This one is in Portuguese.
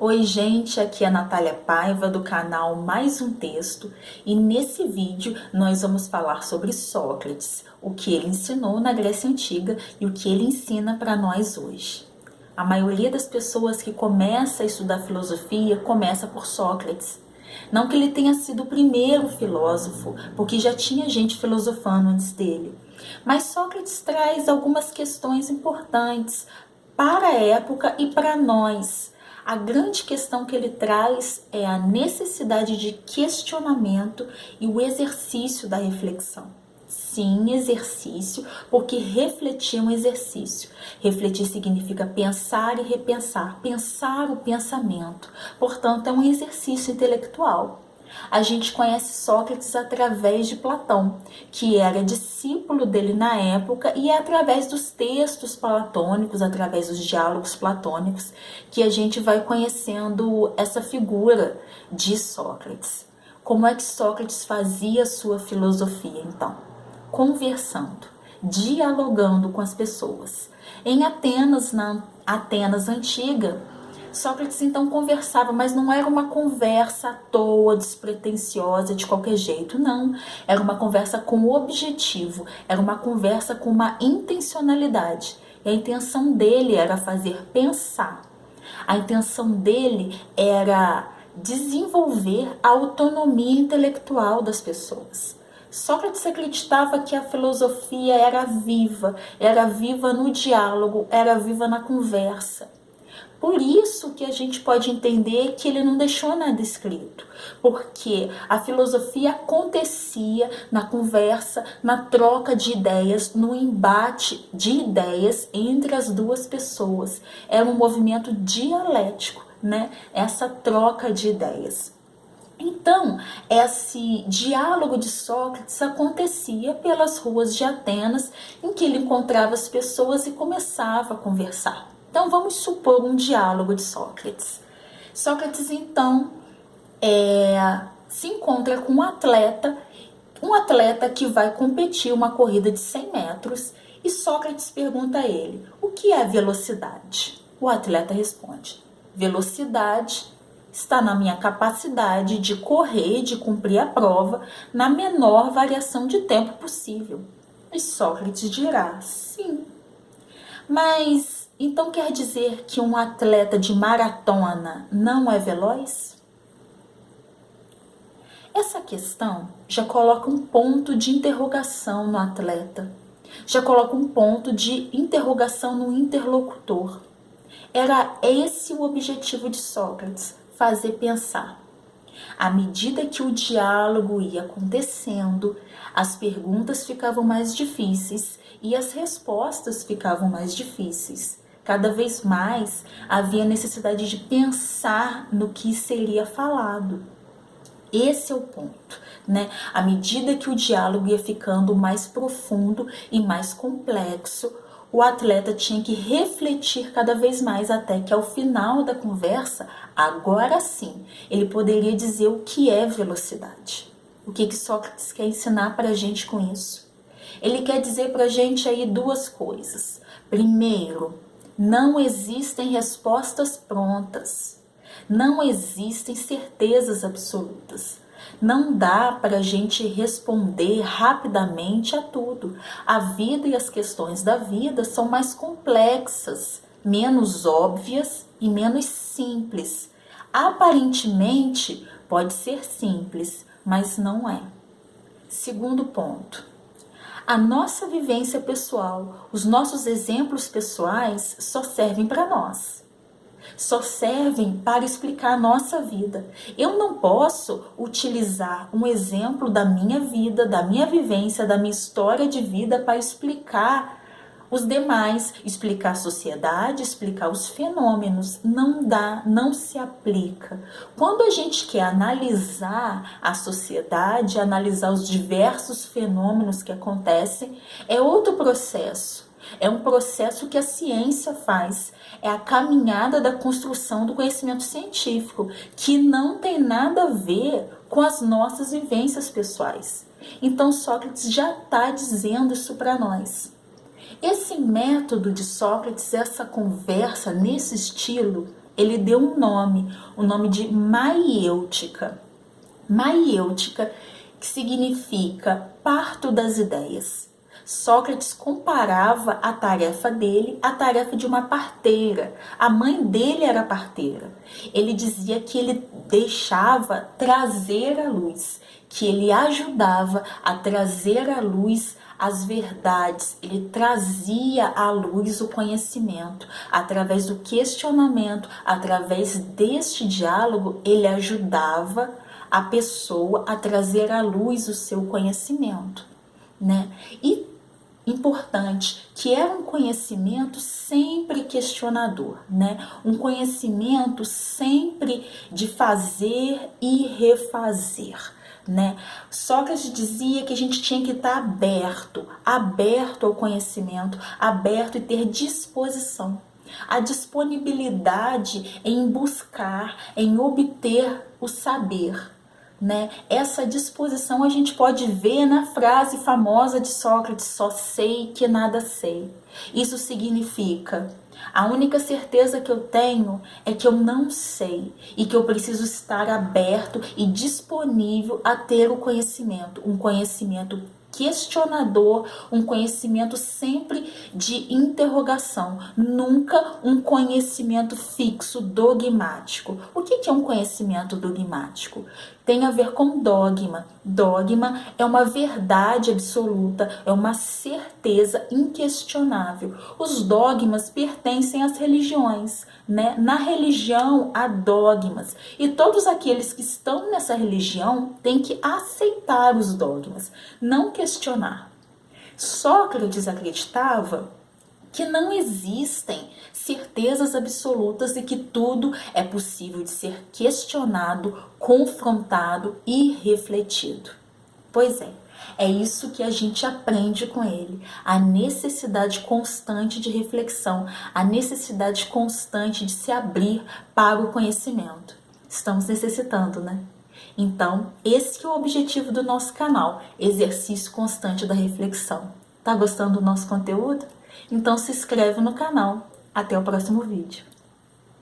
Oi gente, aqui é a Natália Paiva do canal Mais um Texto e nesse vídeo nós vamos falar sobre Sócrates, o que ele ensinou na Grécia Antiga e o que ele ensina para nós hoje. A maioria das pessoas que começa a estudar filosofia começa por Sócrates. Não que ele tenha sido o primeiro filósofo, porque já tinha gente filosofando antes dele. Mas Sócrates traz algumas questões importantes para a época e para nós. A grande questão que ele traz é a necessidade de questionamento e o exercício da reflexão. Sim, exercício, porque refletir é um exercício. Refletir significa pensar e repensar, pensar o pensamento. Portanto, é um exercício intelectual. A gente conhece Sócrates através de Platão, que era discípulo dele na época, e é através dos textos platônicos, através dos diálogos platônicos, que a gente vai conhecendo essa figura de Sócrates. Como é que Sócrates fazia sua filosofia, então? Conversando, dialogando com as pessoas. Em Atenas, na Atenas antiga, Sócrates então conversava, mas não era uma conversa à toa, despretensiosa, de qualquer jeito, não. Era uma conversa com objetivo, era uma conversa com uma intencionalidade. E a intenção dele era fazer pensar. A intenção dele era desenvolver a autonomia intelectual das pessoas. Sócrates acreditava que a filosofia era viva no diálogo, era viva na conversa. Por isso que a gente pode entender que ele não deixou nada escrito, porque a filosofia acontecia na conversa, na troca de ideias, no embate de ideias entre as duas pessoas. Era um movimento dialético, né? Essa troca de ideias. Então, esse diálogo de Sócrates acontecia pelas ruas de Atenas, em que ele encontrava as pessoas e começava a conversar. Então, vamos supor um diálogo de Sócrates. Sócrates, então, se encontra com um atleta que vai competir uma corrida de 100 metros, e Sócrates pergunta a ele, o que é velocidade? O atleta responde, velocidade está na minha capacidade de correr, de cumprir a prova, na menor variação de tempo possível. E Sócrates dirá, sim. Mas, então quer dizer que um atleta de maratona não é veloz? Essa questão já coloca um ponto de interrogação no atleta, já coloca um ponto de interrogação no interlocutor. Era esse o objetivo de Sócrates, fazer pensar. À medida que o diálogo ia acontecendo, as perguntas ficavam mais difíceis e as respostas ficavam mais difíceis. Cada vez mais havia necessidade de pensar no que seria falado. Esse é o ponto, né? À medida que o diálogo ia ficando mais profundo e mais complexo, o atleta tinha que refletir cada vez mais até que ao final da conversa, agora sim, ele poderia dizer o que é velocidade. O que Sócrates quer ensinar para a gente com isso? Ele quer dizer para a gente aí duas coisas. Primeiro, não existem respostas prontas. Não existem certezas absolutas. Não dá para a gente responder rapidamente a tudo. A vida e as questões da vida são mais complexas, menos óbvias e menos simples. Aparentemente pode ser simples, mas não é. Segundo ponto. A nossa vivência pessoal, os nossos exemplos pessoais só servem para nós. Só servem para explicar a nossa vida. Eu não posso utilizar um exemplo da minha vida, da minha vivência, da minha história de vida para explicar os demais, explicar a sociedade, explicar os fenômenos. Não dá, não se aplica. Quando a gente quer analisar a sociedade, analisar os diversos fenômenos que acontecem, é outro processo. É um processo que a ciência faz, é a caminhada da construção do conhecimento científico, que não tem nada a ver com as nossas vivências pessoais. Então Sócrates já está dizendo isso para nós. Esse método de Sócrates, essa conversa nesse estilo, ele deu um nome, o nome de maiêutica. Maiêutica, que significa parto das ideias. Sócrates comparava a tarefa dele à tarefa de uma parteira. A mãe dele era parteira. Ele dizia que ele deixava trazer à luz, que ele ajudava a trazer à luz as verdades, ele trazia à luz o conhecimento. Através do questionamento, através deste diálogo, ele ajudava a pessoa a trazer à luz o seu conhecimento, né? E importante, que é um conhecimento sempre questionador, né? Um conhecimento sempre de fazer e refazer, né? Sócrates dizia que a gente tinha que estar aberto ao conhecimento, aberto e ter disposição. A disponibilidade em buscar, em obter o saber, né? Essa disposição a gente pode ver na frase famosa de Sócrates: só sei que nada sei. Isso significa: a única certeza que eu tenho é que eu não sei e que eu preciso estar aberto e disponível a ter o conhecimento, um conhecimento questionador, um conhecimento sempre de interrogação, nunca um conhecimento fixo, dogmático. O que é um conhecimento dogmático? Tem a ver com dogma. Dogma é uma verdade absoluta, é uma certeza inquestionável. Os dogmas pertencem às religiões, né? Na religião há dogmas e todos aqueles que estão nessa religião têm que aceitar os dogmas, não questionar. Sócrates acreditava que não existem certezas absolutas e que tudo é possível de ser questionado, confrontado e refletido. Pois é isso que a gente aprende com ele, a necessidade constante de reflexão, a necessidade constante de se abrir para o conhecimento. Estamos necessitando, né? Então, esse é o objetivo do nosso canal, exercício constante da reflexão. Tá gostando do nosso conteúdo? Então se inscreve no canal. Até o próximo vídeo.